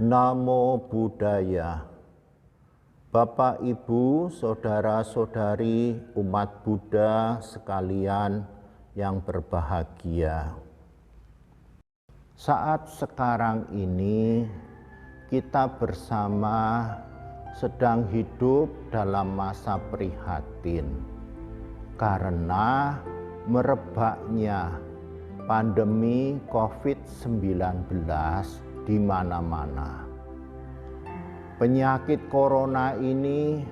Namo Buddhaya. Bapak, Ibu, saudara-saudari umat Buddha sekalian yang berbahagia. Saat sekarang ini kita bersama sedang hidup dalam masa prihatin karena merebaknya pandemi COVID-19 di mana-mana. Penyakit corona ini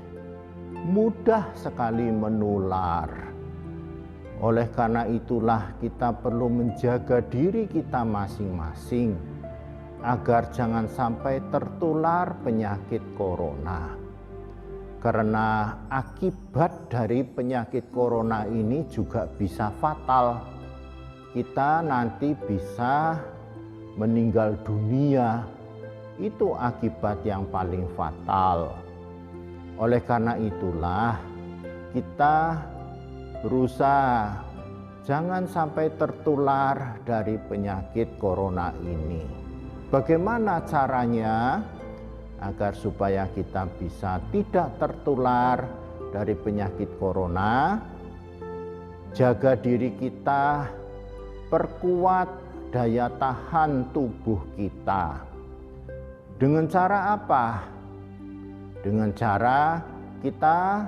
mudah sekali menular. Oleh karena itulah kita perlu menjaga diri kita masing-masing agar jangan sampai tertular penyakit corona. Karena akibat dari penyakit corona ini juga bisa fatal. Kita nanti bisa meninggal dunia, itu akibat yang paling fatal. Oleh karena itulah kita berusaha jangan sampai tertular dari penyakit corona ini. Bagaimana caranya agar supaya kita bisa tidak tertular dari penyakit corona? Jaga diri kita, perkuat daya tahan tubuh kita. Dengan cara apa? Dengan cara kita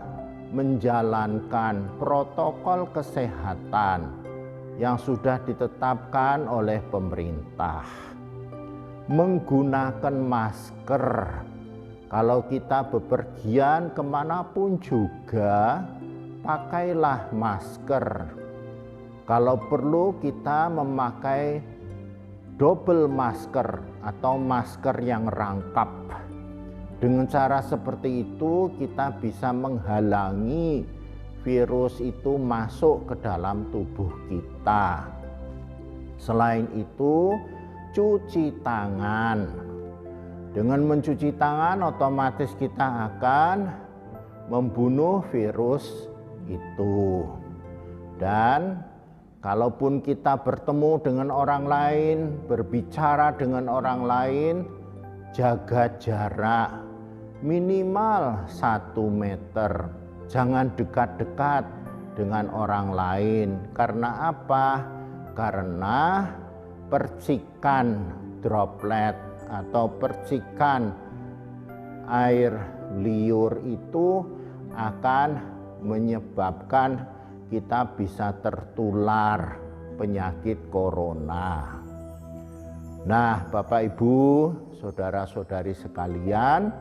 menjalankan protokol kesehatan yang sudah ditetapkan oleh pemerintah. Menggunakan masker. Kalau kita bepergian kemanapun juga, pakailah masker. Kalau perlu kita memakai double masker atau masker yang rangkap. Dengan cara seperti itu kita bisa menghalangi virus itu masuk ke dalam tubuh kita. Selain itu, cuci tangan. Dengan mencuci tangan otomatis kita akan membunuh virus itu. Dan kalaupun kita bertemu dengan orang lain, berbicara dengan orang lain, jaga jarak minimal 1 meter. Jangan dekat-dekat dengan orang lain. Karena apa? Karena percikan droplet atau percikan air liur itu akan menyebabkan kita bisa tertular penyakit corona. Nah, Bapak, Ibu, saudara-saudari sekalian,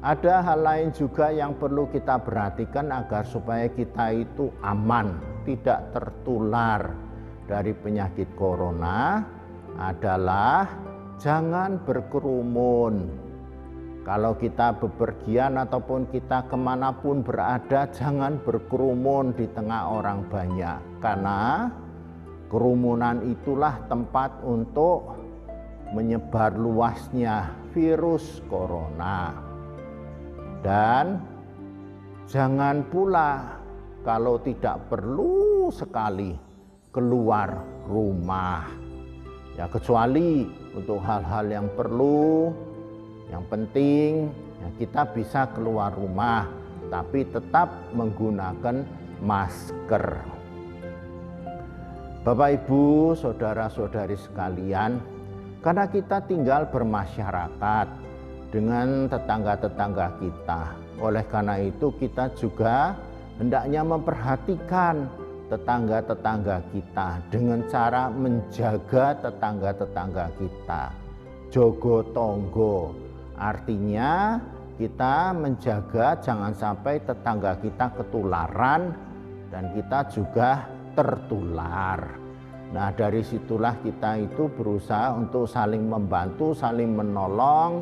ada hal lain juga yang perlu kita perhatikan agar supaya kita itu aman, tidak tertular dari penyakit corona adalah jangan berkerumun. Kalau kita bepergian ataupun kita kemanapun berada, jangan berkerumun di tengah orang banyak. Karena kerumunan itulah tempat untuk menyebar luasnya virus corona. Dan jangan pula kalau tidak perlu sekali keluar rumah. Ya, kecuali untuk hal-hal yang perlu, yang penting ya kita bisa keluar rumah, tapi tetap menggunakan masker. Bapak, Ibu, saudara-saudari sekalian, karena kita tinggal bermasyarakat dengan tetangga-tetangga kita. Oleh karena itu kita juga hendaknya memperhatikan tetangga-tetangga kita dengan cara menjaga tetangga-tetangga kita. Jogo tonggo. Artinya kita menjaga jangan sampai tetangga kita ketularan dan kita juga tertular. Nah, dari situlah kita itu berusaha untuk saling membantu, saling menolong,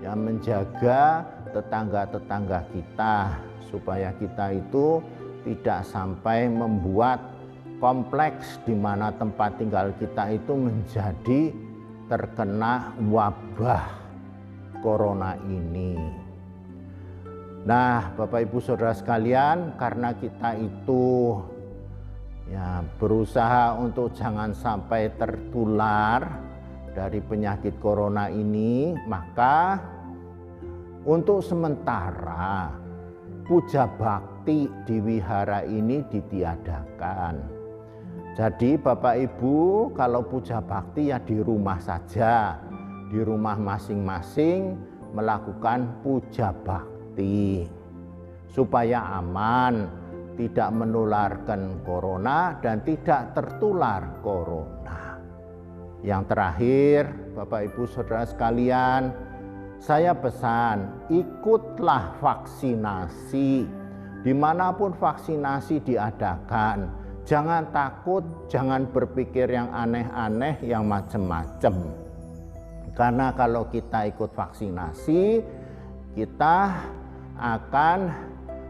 ya, menjaga tetangga-tetangga kita supaya kita itu tidak sampai membuat kompleks di mana tempat tinggal kita itu menjadi terkena wabah corona ini. Nah, Bapak, Ibu, saudara sekalian, karena kita itu ya berusaha untuk jangan sampai tertular dari penyakit corona ini, maka untuk sementara puja bakti di wihara ini ditiadakan. Jadi Bapak Ibu kalau puja bakti ya di rumah saja, di rumah masing-masing melakukan puja bakti supaya aman, tidak menularkan corona dan tidak tertular corona. Yang terakhir Bapak Ibu Saudara sekalian, saya pesan, ikutlah vaksinasi. Dimanapun vaksinasi diadakan, jangan takut, jangan berpikir yang aneh-aneh, yang macam-macam. Karena kalau kita ikut vaksinasi, kita akan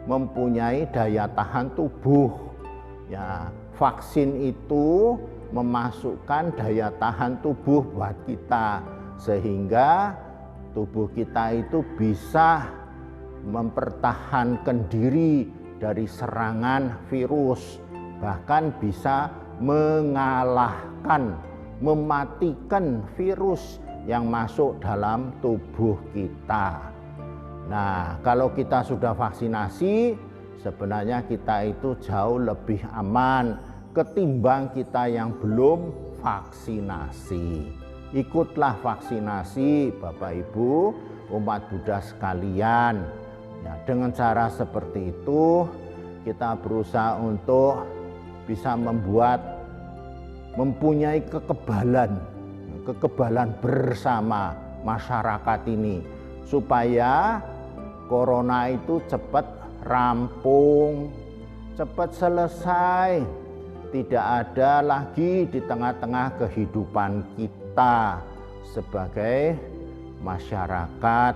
mempunyai daya tahan tubuh. Ya, vaksin itu memasukkan daya tahan tubuh buat kita, sehingga tubuh kita itu bisa mempertahankan diri dari serangan virus, bahkan bisa mengalahkan, mematikan virus yang masuk dalam tubuh kita. Nah, kalau kita sudah vaksinasi, sebenarnya kita itu jauh lebih aman ketimbang kita yang belum vaksinasi. Ikutlah vaksinasi Bapak Ibu, umat Buddha sekalian. Ya, dengan cara seperti itu kita berusaha untuk bisa mempunyai kekebalan bersama masyarakat ini, supaya corona itu cepat rampung, cepat selesai, tidak ada lagi di tengah-tengah kehidupan kita sebagai masyarakat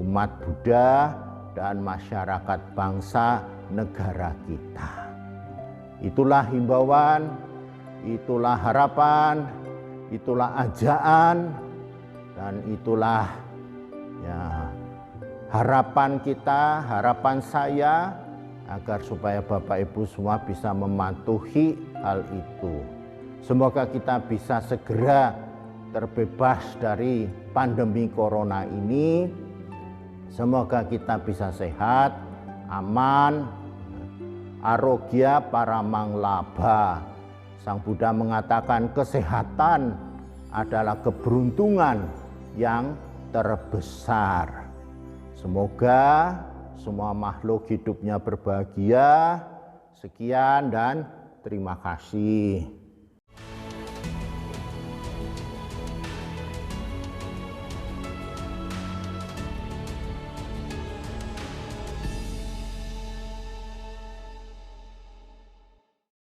umat Buddha dan masyarakat bangsa negara kita. Itulah himbauan, itulah harapan, itulah ajaan, dan itulah ya harapan kita, harapan saya agar supaya Bapak Ibu semua bisa mematuhi hal itu. Semoga kita bisa segera terbebas dari pandemi corona ini. Semoga kita bisa sehat, aman, arogya paramang labha. Sang Buddha mengatakan kesehatan adalah keberuntungan yang terbesar. Semoga semua makhluk hidupnya berbahagia. Sekian dan terima kasih.